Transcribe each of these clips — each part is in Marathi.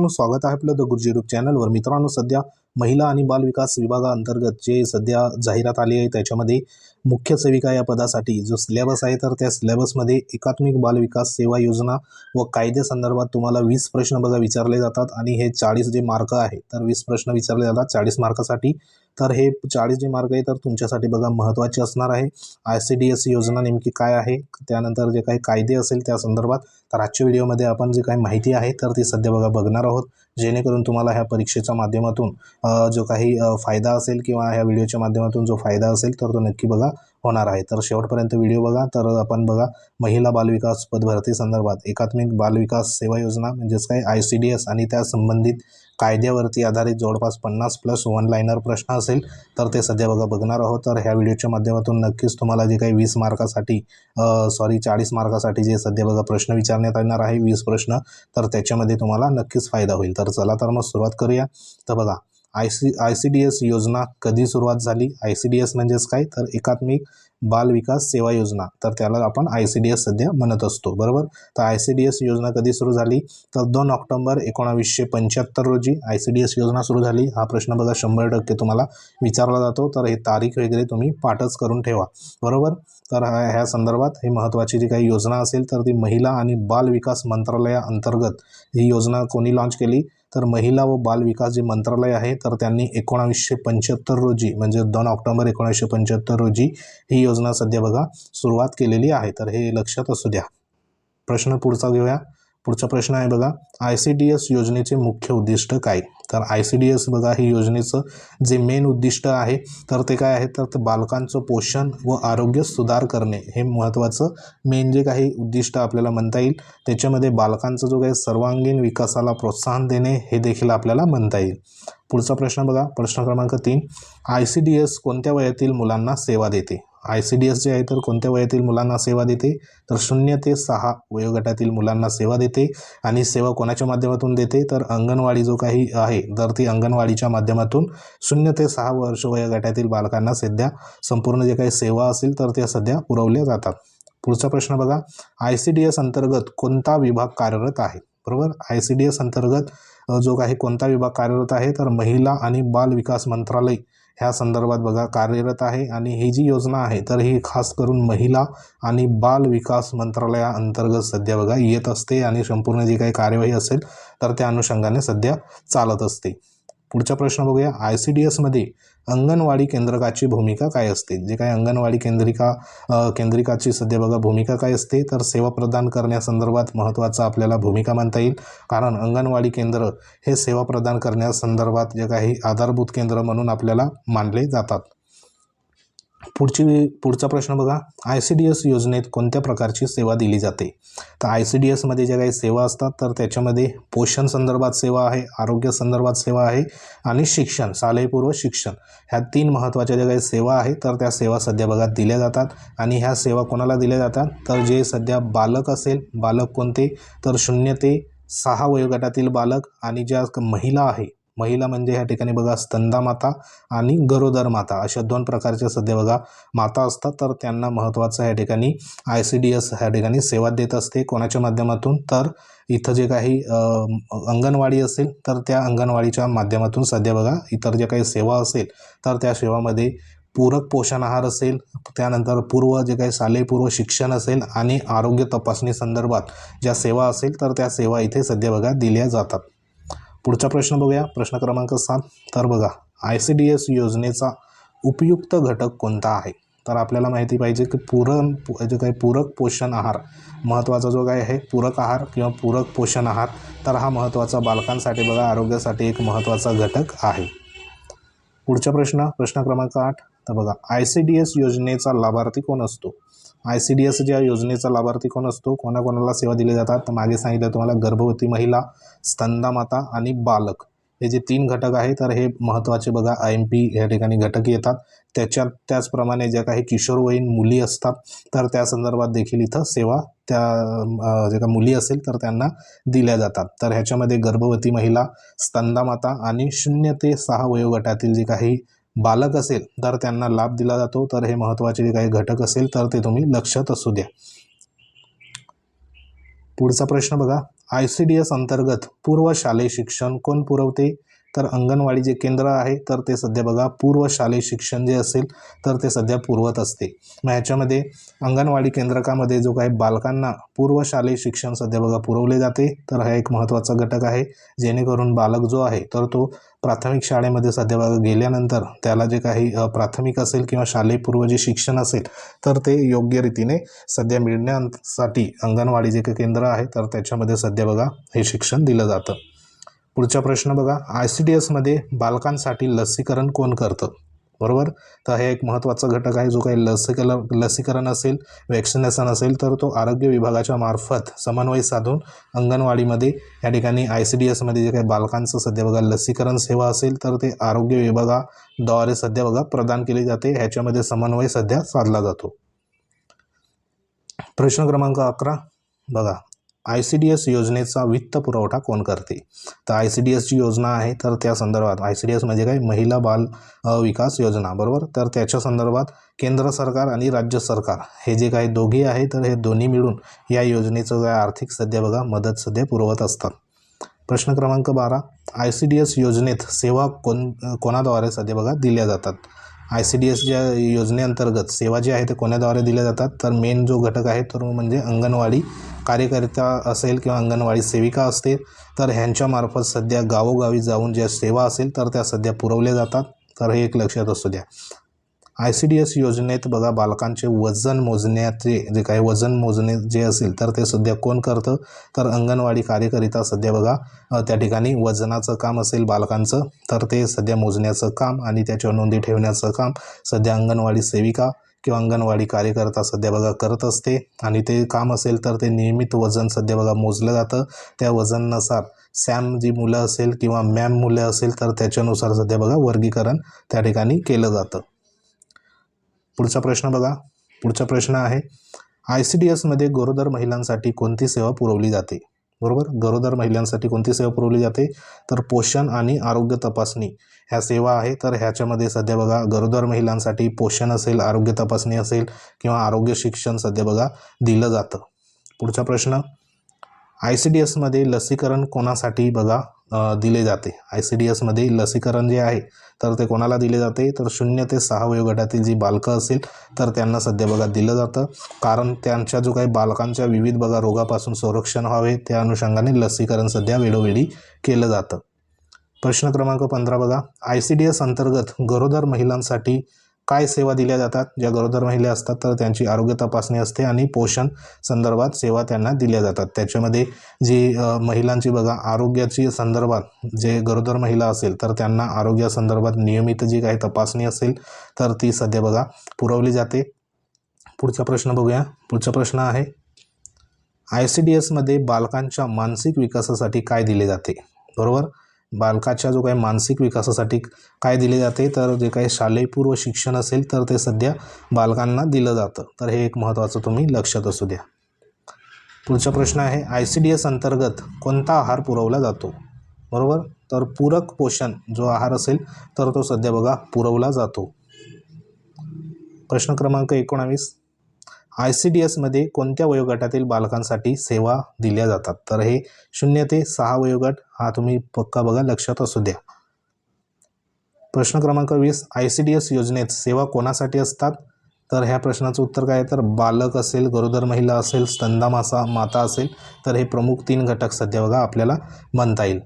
मित्रांनो, स्वागत आहे आपलं द गुरुजी यूट्यूब चॅनलवर। मित्रांनो, सध्या महिला आणि बाल विकास विभागाअंतर्गत जे सध्या जाहिरात आली आहे त्याच्यामध्ये मुख्य सेविका या पदासाठी जो सिलेबस आहे तर त्या सिलेबसमध्ये एकात्मिक बाल विकास सेवा योजना व कायदे संदर्भात तुम्हाला 20 प्रश्न बघा विचारले जातात आणि हे 40 जे मार्क आहे तर 20 प्रश्न विचारले जातात 40 मार्कासाठी। तर हे 40 जे मार्क आहे तर तुमच्यासाठी बघा महत्त्वाचे असणार आहे। ICDS योजना नेमकी काय आहे, त्यानंतर जे काही कायदे असेल त्या संदर्भात तर आजच्या व्हिडिओमध्ये आपण जे काही माहिती आहे तर ती सध्या बघा बघणार आहोत, जेणेकरून तुम्हाला ह्या परीक्षेच्या माध्यमातून जो काही फायदा असेल किंवा ह्या व्हिडिओच्या माध्यमातून जो फायदा असेल तर तो नक्की बघा होणार आहे। तर शेवटपर्यंत व्हिडिओ बघा। तर आपण बघा महिला बाल विकास पदभरती संदर्भात एकात्मिक बाल विकास सेवा योजना म्हणजेच काय ICDS आणि त्या संबंधित कायद्यावरती आधारित जवळपास 50+ वन लाइनर प्रश्न असेल तर ते सध्या बघा बघणार आहोत। तर ह्या व्हिडिओच्या माध्यमातून नक्कीच तुम्हाला जे काही 20 मार्कासाठी 40 मार्कासाठी जे सध्या बघा प्रश्न विचारण्यात येणार आहे 20 प्रश्न, तर त्याच्यामध्ये तुम्हाला नक्कीच फायदा होईल। तर चला तर मग सुरुवात करूया। तर बघा ICDS योजना कधी सुरुवात झाली। ICDS म्हणजेच काय तर एकात्मिक बाल विकास सेवा योजना, तर त्याला आपण ICDS सध्या म्हणत असतो, बरोबर। तर ICDS योजना कधी सुरू झाली तर 2 ऑक्टोबर 1975 रोजी ICDS योजना सुरू झाली। हा प्रश्न बघा 100% तुम्हाला विचारला जातो, तर हे तारीख वगैरे तुम्ही पाठच करून ठेवा, बरोबर। तर ह्या संदर्भात ही महत्त्वाची जी काही योजना असेल तर ती महिला आणि बाल विकास मंत्रालयाअंतर्गत ही योजना कोणी लॉन्च केली तर महिला व बाल विकास जे मंत्रालय आहे तर त्यांनी 1975 रोजी म्हणजे 2 ऑक्टोबर 1975 रोजी ही योजना सध्या बघा सुरुवात केलेली आहे। तर हे लक्षात असू द्या। प्रश्न पुढचा घेऊया। पुढचा प्रश्न आहे बघा ICDS योजनेचे मुख्य उद्दिष्ट काय। तर ICDS बघा ही योजनेचं जे मेन उद्दिष्ट आहे तर ते काय आहे तर बालकांचं पोषण व आरोग्य सुधार करणे हे महत्त्वाचं मेन जे काही उद्दिष्ट आपल्याला म्हणता येईल। त्याच्यामध्ये बालकांचा जो काही सर्वांगीण विकासाला प्रोत्साहन देणे हे देखील आपल्याला म्हणता येईल। पुढचा प्रश्न बघा प्रश्न क्रमांक 3, ICDS कोणत्या वयातील मुलांना सेवा देते। ICDS जे आहे तर कोणत्या वयातील मुलांना सेवा देते तर 0 ते 6 वयोगटातील मुलांना सेवा देते आणि सेवा कोणाच्या माध्यमातून देते तर अंगणवाडी जो काही आहे तर ती अंगणवाडीच्या माध्यमातून 0 ते 6 वर्ष वयोगटातील बालकांना सध्या संपूर्ण जे काही सेवा असेल तर त्या सध्या पुरवल्या जातात। पुढचा प्रश्न बघा ICDS अंतर्गत कोणता विभाग कार्यरत आहे, बरोबर। ICDS अंतर्गत जो काही कोणता विभाग कार्यरत आहे तर महिला आणि बाल विकास मंत्रालय ह्या संदर्भात बघा कार्यरत आहे आणि ही जी योजना आहे तर ही खास करून महिला आणि बाल विकास मंत्रालयाअंतर्गत सध्या बघा येत असते आणि संपूर्ण जी काही कार्यवाही असेल तर त्या अनुषंगाने सध्या चालत असते। पुढचा प्रश्न बघूया ICDS मध्ये अंगणवाडी केंद्रकाची भूमिका काय असते। जे काही अंगणवाडी केंद्रिकाची सध्या बघा भूमिका काय असते तर सेवा प्रदान करण्यासंदर्भात महत्त्वाचा आपल्याला भूमिका म्हणता येईल, कारण अंगणवाडी केंद्र हे सेवा प्रदान करण्यासंदर्भात जे काही आधारभूत केंद्र म्हणून आपल्याला मानले जातात। पुढचा प्रश्न बघा ICDS योजनेत कोणत्या प्रकारची सेवा दिली जाते। तर ICDS मध्ये ज्या काही सेवा असतात तर त्याच्यामध्ये पोषण संदर्भात सेवा आहे, आरोग्य संदर्भात सेवा आहे आणि शिक्षण शालेयपूर्व शिक्षण ह्या 3 महत्त्वाच्या ज्या काही सेवा आहे तर त्या सेवा सध्या बघा दिल्या जातात। आणि ह्या सेवा कोणाला दिल्या जातात तर जे सध्या बालक असेल, बालक कोणते तर 0 ते 6 वयोगटातील बालक आणि ज्या महिला आहे, महिला म्हणजे ह्या ठिकाणी बघा स्तनदा माता आणि गरोदर माता अशा 2 प्रकारच्या सध्या बघा माता असतात, तर त्यांना महत्त्वाचं ह्या ठिकाणी ICDS ह्या ठिकाणी सेवा देत असते। कोणाच्या माध्यमातून तर इथं जे काही अंगणवाडी असेल तर त्या अंगणवाडीच्या माध्यमातून सध्या बघा इतर जे काही सेवा असेल तर त्या सेवामध्ये पूरक पोषण आहार असेल, त्यानंतर जे काही शालेयपूर्व शिक्षण असेल आणि आरोग्य तपासणी संदर्भात ज्या सेवा असेल तर त्या सेवा इथे सध्या बघा दिल्या जातात। पुढचा प्रश्न बघूया प्रश्न क्रमांक 7, तर बघा ICDS योजनेचा उपयुक्त घटक कोणता आहे। तर आपल्याला माहिती पाहिजे की जे काही पूरक पोषण आहार महत्त्वाचा जो काही आहे पूरक आहार किंवा पूरक पोषण आहार तर हा महत्त्वाचा बालकांसाठी बघा आरोग्यासाठी एक महत्त्वाचा घटक आहे। पुढचा प्रश्न क्रमांक 8, तर बघा ICDS योजनेचा लाभार्थी कोण असतो। ICDS ज्या योजनेचा लाभार्थी कोण असतो, कोणाकोणाला सेवा दिल्या जातात तर मागे सांगितलं तुम्हाला गर्भवती महिला, स्तनदा माता आणि बालक हे जे 3 घटक आहे तर हे महत्त्वाचे बघा IMP या ठिकाणी घटक येतात। त्याचप्रमाणे ज्या काही किशोरवयीन मुली असतात तर त्या संदर्भात देखील इथं सेवा त्या ज्या काही मुली असेल तर त्यांना दिल्या जातात। तर ह्याच्यामध्ये गर्भवती महिला, स्तनदा माता आणि 0 ते 6 वयोगटातील जे काही बालक असेल तर त्यांना लाभ दिला जातो। तर हे महत्त्वाचे जे काही घटक असेल तर ते तुम्ही लक्षात असू द्या। पुढचा प्रश्न बघा ICDS अंतर्गत पूर्व शालेय शिक्षण कोण पुरवते? तर अंगणवाडी जे केंद्र आहे तर ते सध्या बघा पूर्व शालेय शिक्षण जे असेल तर ते सध्या पुरवत असते. मग ह्याच्यामध्ये अंगणवाडी केंद्रकामध्ये जो काही बालकांना पूर्व शालेय शिक्षण सध्या बघा पुरवले जाते, तर हा एक महत्त्वाचा घटक आहे, जेणेकरून बालक जो आहे तर तो प्राथमिक शाळेमध्ये सध्या बघा गेल्यानंतर त्याला जे काही प्राथमिक असेल किंवा शालेय पूर्व जे शिक्षण असेल तर ते योग्य रीतीने सध्या मिळण्यासाठी अंगणवाडी जे काही केंद्र आहे तर त्याच्यामध्ये सध्या बघा हे शिक्षण दिलं जातं. पुढचा प्रश्न बघा, ICDS मध्ये बालकांसाठी लसीकरण कोण करतं? बरोबर, तर हे एक महत्त्वाचा घटक आहे. जो काही लसीकरण असेल, वॅक्सिनेशन असेल तर तो आरोग्य विभागाच्या मार्फत समन्वय साधून अंगणवाडीमध्ये या ठिकाणी ICDS मध्ये जे काही बालकांचं सध्या बघा लसीकरण सेवा असेल तर ते आरोग्य विभागाद्वारे सध्या बघा प्रदान केली जाते. ह्याच्यामध्ये समन्वय सध्या साधला जातो. प्रश्न क्रमांक 11 बघा, ICDS योजनेचा वित्त पुरवठा कोण करते? तर ICDS ची योजना आहे तर त्या संदर्भात ICDS म्हणजे काय, महिला बाल विकास योजना, बरोबर, तर त्याच्या संदर्भात केंद्र सरकार आणि राज्य सरकार हे जे काही दोघे आहे तर हे दोन्ही मिळून या योजनेचं काय आर्थिक सध्या बघा मदत सध्या पुरवत असतात. प्रश्न क्रमांक 12, ICDS योजनेत सेवा कोणाद्वारे सध्या बघा दिल्या जातात? ICDS ज्या योजनेअंतर्गत सेवा जी आहे ते कोणाद्वारे दिल्या जातात? तर मेन जो घटक आहे तो म्हणजे अंगणवाडी कार्यकर्ता असेल किंवा अंगणवाडी सेविका असते, तर ह्यांच्यामार्फत सध्या गावोगावी जाऊन ज्या सेवा असेल तर त्या सध्या पुरवल्या जातात. तर हे एक लक्षात असू द्या. ICDS योजनेत बघा बालकांचे वजन मोजण्याचे जे काही वजन मोजणे जे असेल तर ते सध्या कोण करतं? तर अंगणवाडी कार्यकर्ता सध्या बघा त्या ठिकाणी वजनाचं काम असेल बालकांचं तर ते सध्या मोजण्याचं काम आणि त्याच्या नोंदी ठेवण्याचं काम सध्या अंगणवाडी सेविका किंवा अंगणवाडी कार्यकर्ता सध्या बघा करत असते. आणि ते काम असेल तर ते नियमित वजन सध्या बघा मोजलं जातं. त्या वजनानुसार सॅम जी मुलं असेल किंवा मॅम मुलं असेल तर त्याच्यानुसार सध्या बघा वर्गीकरण त्या ठिकाणी केलं जातं. पुढचा प्रश्न बघा, पुढचा प्रश्न आहे ICDS मध्ये गरोदर महिलांसाठी कोणती सेवा पुरवली जाते? बरोबर, गरोदर महिलांसाठी कोणती सेवा पुरवली जाते? तर पोषण आणि आरोग्य तपासणी ह्या सेवा आहे. तर ह्याच्यामध्ये सध्या बघा गरोदर महिलांसाठी पोषण असेल, आरोग्य तपासणी असेल किंवा आरोग्य शिक्षण सध्या बघा दिलं जातं. पुढचा प्रश्न, ICDS मध्ये लसीकरण कोणासाठी बघा दिले जाते? ICDS मध्ये लसीकरण जे आहे तर ते कोणाला दिले जाते? तर 0 ते 6 वयोगटातील जी बालकं असेल तर त्यांना सध्या बघा दिलं जातं, कारण त्यांच्या जो काही बालकांच्या विविध बघा रोगापासून संरक्षण व्हावे त्या अनुषंगाने लसीकरण सध्या वेळोवेळी केलं जातं. प्रश्न क्रमांक 15 बघा, ICDS अंतर्गत गरोदर महिलांसाठी काय सेवा दिल्या जातात? ज्या गरोदर महिला असतात तर त्यांची आरोग्य तपासणी असते आणि पोषण संदर्भात सेवा त्यांना दिल्या जातात. त्याच्यामध्ये जी महिलांची बघा आरोग्याची संदर्भात जे गरोदर महिला असेल तर त्यांना आरोग्यासंदर्भात नियमित जी काही तपासणी असेल तर ती सध्या बघा पुरवली जाते. पुढचा प्रश्न बघूया. पुढचा प्रश्न आहे ICDS मध्ये बालकांच्या मानसिक विकासासाठी काय दिले जाते? बरोबर, बालकाच्या जो काही मानसिक विकासासाठी काय दिले जाते? तर जे काही शालेय पूर्व शिक्षण असेल तर ते सध्या बालकांना दिलं जातं. तर हे एक महत्त्वाचं तुम्ही लक्षात असू द्या. पुढचा प्रश्न आहे ICDS अंतर्गत कोणता आहार पुरवला जातो? बरोबर, तर पूरक पोषण जो आहार असेल तर तो सध्या बघा पुरवला जातो. प्रश्न क्रमांक 19, ICDS मध्ये कोणत्या वयोगटातील बालकांसाठी सेवा दिल्या जातात? तर हे 0 ते 6 वयोगट हा तुम्ही पक्का बघा लक्षात असू द्या. प्रश्न क्रमांक 20, ICDS योजनेत सेवा कोणासाठी असतात? तर ह्या प्रश्नाचं उत्तर काय आहे? तर बालक असेल, गरोदर महिला असेल, स्तनदा माता असेल तर हे प्रमुख 3 घटक सध्या बघा आपल्याला म्हणता येईल.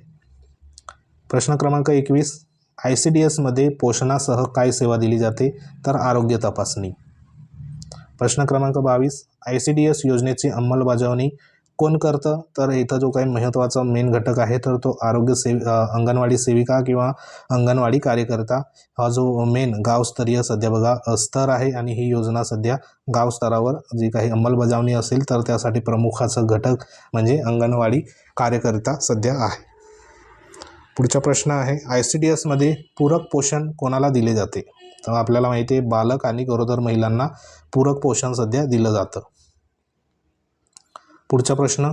प्रश्न क्रमांक 21, ICDS मध्ये पोषणासह काय सेवा दिली जाते? तर आरोग्य तपासणी. प्रश्न क्रमांक 22, ICDS योजनेची अंमलबजावणी कोण करतं? तर इथं जो काही महत्त्वाचा मेन घटक आहे तर तो अंगणवाडी सेविका किंवा अंगणवाडी कार्यकर्ता हा जो मेन गावस्तरीय सध्या बघा स्तर आहे आणि ही योजना सध्या गाव स्तरावर जी काही अंमलबजावणी असेल तर त्यासाठी प्रमुखाचं घटक म्हणजे अंगणवाडी कार्यकर्ता सध्या आहे. पुढचा प्रश्न आहे ICDS मध्ये पूरक पोषण कोणाला दिले जाते? तर आपल्याला माहिती आहे बालक आणि गरोदर महिलांना पूरक पोषण सध्या दिलं जातं. पुढचा प्रश्न,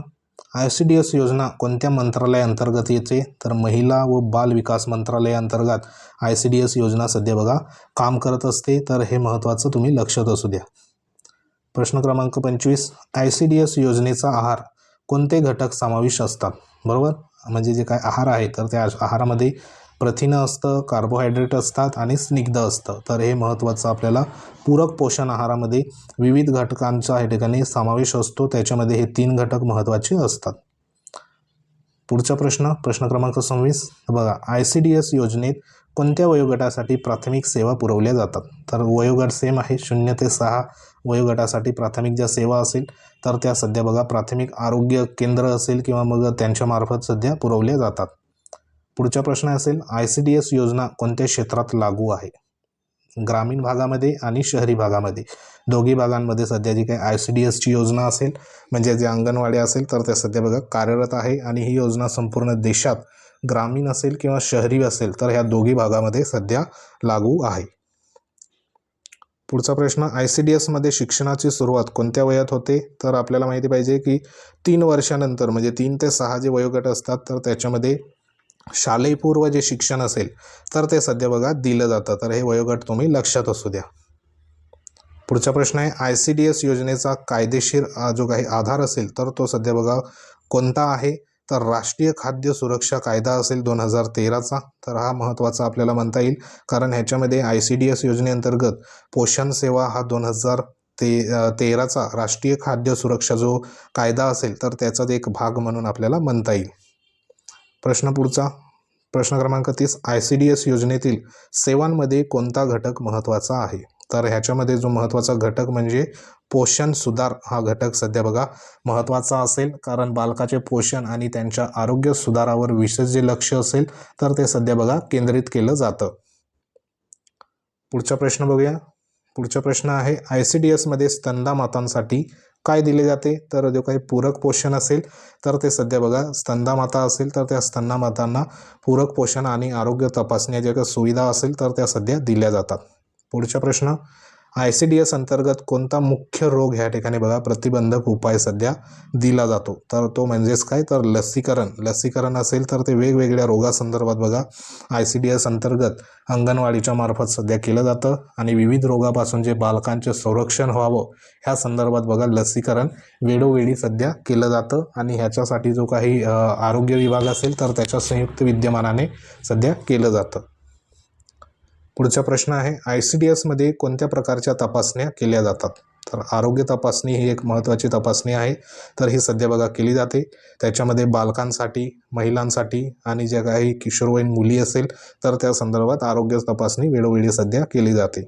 ICDS योजना कोणत्या मंत्रालयाअंतर्गत येते? तर महिला व बाल विकास मंत्रालयाअंतर्गत ICDS योजना सध्या बघा काम करत असते. तर हे महत्त्वाचं तुम्ही लक्षात असू द्या. प्रश्न क्रमांक 25, ICDS योजनेचा आहार कोणते घटक समाविष्ट असतात, बरोबर. म्हणजे जे काय आहार आहे तर त्या आहारामध्ये प्रथिनं असतं, कार्बोहायड्रेट असतात आणि स्निग्ध असतं. तर हे महत्त्वाचं आपल्याला पूरक पोषण आहारामध्ये विविध घटकांचा या ठिकाणी समावेश असतो. त्याच्यामध्ये हे 3 घटक महत्त्वाचे असतात. पुढचा प्रश्न क्रमांक 26 बघा, ICDS योजनेत कोणत्या वयोगटासाठी प्राथमिक सेवा पुरवल्या जातात. तर वयोगट सेम आहे, 0 ते 6 वयोगटासाठी प्राथमिक ज्या सेवा असेल तर त्या सध्या बघा प्राथमिक आरोग्य केंद्र असेल किंवा मग त्यांच्यामार्फत सध्या पुरवल्या जातात. पुढचा प्रश्न असेल, ICDS योजना कोणत्या क्षेत्रात लागू आहे. ग्रामीण भागामध्ये आणि शहरी भागामध्ये दोघी भागांमध्ये सध्या जी काही ICDSची योजना असेल म्हणजे जे अंगणवाडी असेल तर त्या सध्या बघा कार्यरत आहे आणि ही योजना संपूर्ण देशात ग्रामीण असेल किंवा शहरी असेल तर ह्या दोघी भागामध्ये सध्या लागू आहे. पुढचा प्रश्न, ICDSमध्ये शिक्षणाची सुरुवात कोणत्या वयात होते. तर आपल्याला माहिती पाहिजे की 3 वर्षानंतर म्हणजे 3 ते 6 जे वयोगट असतात तर त्याच्यामध्ये शालेयपूर्व जे शिक्षण असेल तर ते सध्या बघा दिलं जातं. तर हे वयोगट तुम्ही लक्षात असू द्या. पुढचा प्रश्न आहे, ICDS योजनेचा कायदेशीर जो काही आधार असेल तर तो सध्या बघा कोणता आहे. तर राष्ट्रीय खाद्य सुरक्षा कायदा असेल 2013चा. तर हा महत्त्वाचा आपल्याला म्हणता येईल कारण ह्याच्यामध्ये ICDS योजनेअंतर्गत पोषण सेवा हा 2013चा राष्ट्रीय खाद्य सुरक्षा जो कायदा असेल तर त्याचाच एक भाग म्हणून आपल्याला म्हणता येईल. पुढचा प्रश्न क्रमांक 30, ICDS योजनेतील सेवांमध्ये कोणता घटक महत्त्वाचा आहे. तर ह्याच्यामध्ये जो महत्त्वाचा घटक म्हणजे पोषण सुधार हा घटक सध्या बघा महत्त्वाचा असेल कारण बालकाचे पोषण आणि त्यांच्या आरोग्य सुधारावर विशेष जे लक्ष असेल तर ते सध्या बघा केंद्रित केलं जातं. पुढचा प्रश्न बघूया. पुढचा प्रश्न आहे, ICDSमध्ये स्तनदा मातांसाठी काय दिले जाते. तर जो काही पूरक पोषण असेल तर ते सध्या बघा स्तनदा माता असेल तर त्या स्तनदा मातांना पूरक पोषण आणि आरोग्य तपासण्या ज्या काही सुविधा असेल तर त्या सध्या दिल्या जातात. पुढचा प्रश्न, ICDS अंतर्गत कोणता मुख्य रोग ह्या ठिकाणी बघा प्रतिबंधक उपाय सध्या दिला जातो. तर तो म्हणजेच काय तर लसीकरण असेल तर ते वेगवेगळ्या रोगासंदर्भात बघा ICDS अंतर्गत अंगणवाडीच्या मार्फत सध्या केलं जातं आणि विविध रोगापासून जे बालकांचे संरक्षण व्हावं ह्या संदर्भात बघा लसीकरण वेळोवेळी सध्या केलं जातं आणि ह्याच्यासाठी जो काही आरोग्य विभाग असेल तर त्याच्या संयुक्त विद्यमानाने सध्या केलं जातं. पुढचा प्रश्न आहे, ICDSमध्ये कोणत्या प्रकारच्या तपासण्या केल्या जातात. तर आरोग्य तपासणी ही एक महत्त्वाची तपासणी आहे तर ही सध्या बघा केली जाते. त्याच्यामध्ये बालकांसाठी, महिलांसाठी आणि ज्या काही किशोरवयीन मुली असेल तर त्या संदर्भात आरोग्य तपासणी वेळोवेळी सध्या केली जाते.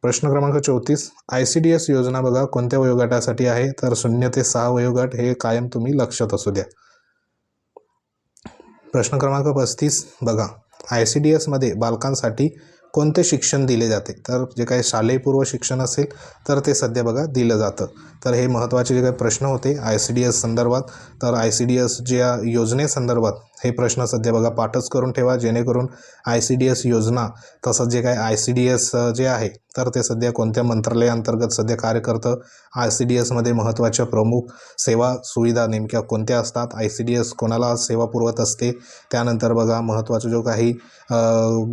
प्रश्न क्रमांक 34, ICDS योजना बघा कोणत्या वयोगटासाठी आहे. तर 0 ते 6 वयोगट हे कायम तुम्ही लक्षात असू द्या. प्रश्न क्रमांक 35 बघा, ICDSमध्ये बालकांसाठी कोणते शिक्षण दिले जाते. तर जे काही शालेयपूर्व शिक्षण असेल तर ते सध्या बघा दिलं जातं. तर हे महत्त्वाचे जे काही प्रश्न होते ICDS संदर्भात तर ICDS ज्या योजनेसंदर्भात हे प्रश्न सध्या बघा पाठच करून ठेवा जेणेकरून ICDS योजना तसंच जे काही ICDS जे आहे तर ते सध्या कोणत्या मंत्रालयाअंतर्गत सध्या कार्य करतं. ICDSमध्ये महत्त्वाच्या प्रमुख सेवा सुविधा नेमक्या कोणत्या असतात. ICDS कोणाला सेवा पुरवत असते. त्यानंतर बघा महत्त्वाचं जो काही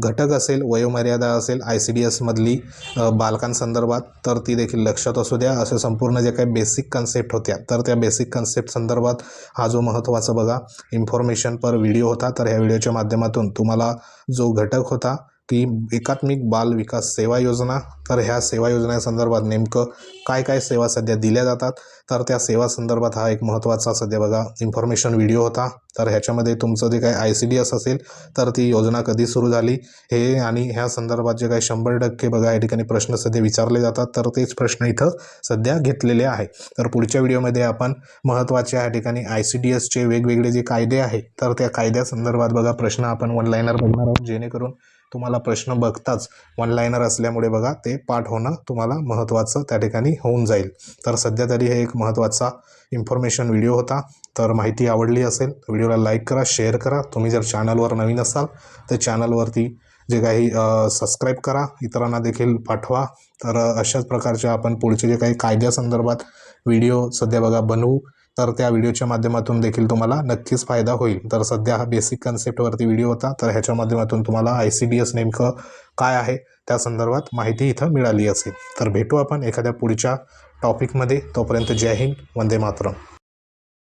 घटक असेल वयोमर्यादा असेल ICDSमधली बालकांसंदर्भात तर ती देखील लक्षात असू द्या. असे संपूर्ण जे काही बेसिक कन्सेप्ट होत्या तर त्या बेसिक कन्सेप्ट संदर्भात हा जो महत्त्वाचा बघा इन्फॉर्मेशन पर व्हिडिओ होता. तर ह्या व्हिडिओच्या माध्यमातून तुम्हाला जो घटक होता की एकात्मिक बाल विकास सेवा योजना तर ह्या सेवा योजनेसंदर्भात नेमकं काय काय सेवा सध्या दिल्या जातात तर त्या सेवा संदर्भात हा एक महत्त्वाचा सध्या बघा इन्फॉर्मेशन व्हिडिओ होता. तर ह्याच्यामध्ये तुमचं जे काही ICDS असेल तर ती योजना कधी सुरू झाली हे आणि ह्या संदर्भात जे काही 100% बघा या ठिकाणी प्रश्न सध्या विचारले जातात तर तेच प्रश्न इथं सध्या घेतलेले आहे. तर पुढच्या व्हिडिओमध्ये आपण महत्त्वाच्या या ठिकाणी ICDSचे वेगवेगळे जे कायदे आहे तर त्या कायद्यासंदर्भात बघा प्रश्न आपण वन लाईनर बघणार आहोत जेणेकरून तुम्हाला प्रश्न बघताच वन लाईनर असल्यामुळे बघा ते पाठ होणं तुम्हाला महत्त्वाचं त्या ठिकाणी होऊन जाईल. तर सध्या तरी हे एक महत्त्वाचा इन्फॉर्मेशन व्हिडिओ होता. तर माहिती आवडली असेल व्हिडिओला लाईक करा, शेअर करा. तुम्ही जर चॅनलवर नवीन असाल तर चॅनलवरती जे काही सबस्क्राईब करा, इतरांना देखील पाठवा. तर अशाच प्रकारच्या आपण पुढचे जे काही कायद्यासंदर्भात व्हिडिओ सध्या बघा बनवू तर त्या व्हिडिओच्या माध्यमातून देखील तुम्हाला नक्कीच फायदा होईल. तर सध्या हा बेसिक कन्सेप्टवरती व्हिडिओ होता तर ह्याच्या माध्यमातून तुम्हाला ICDS नेमकं काय आहे त्या संदर्भात माहिती इथं मिळाली असेल. तर भेटू आपण एखाद्या पुढच्या टॉपिकमध्ये. तोपर्यंत जय हिंद, वंदे मातरम.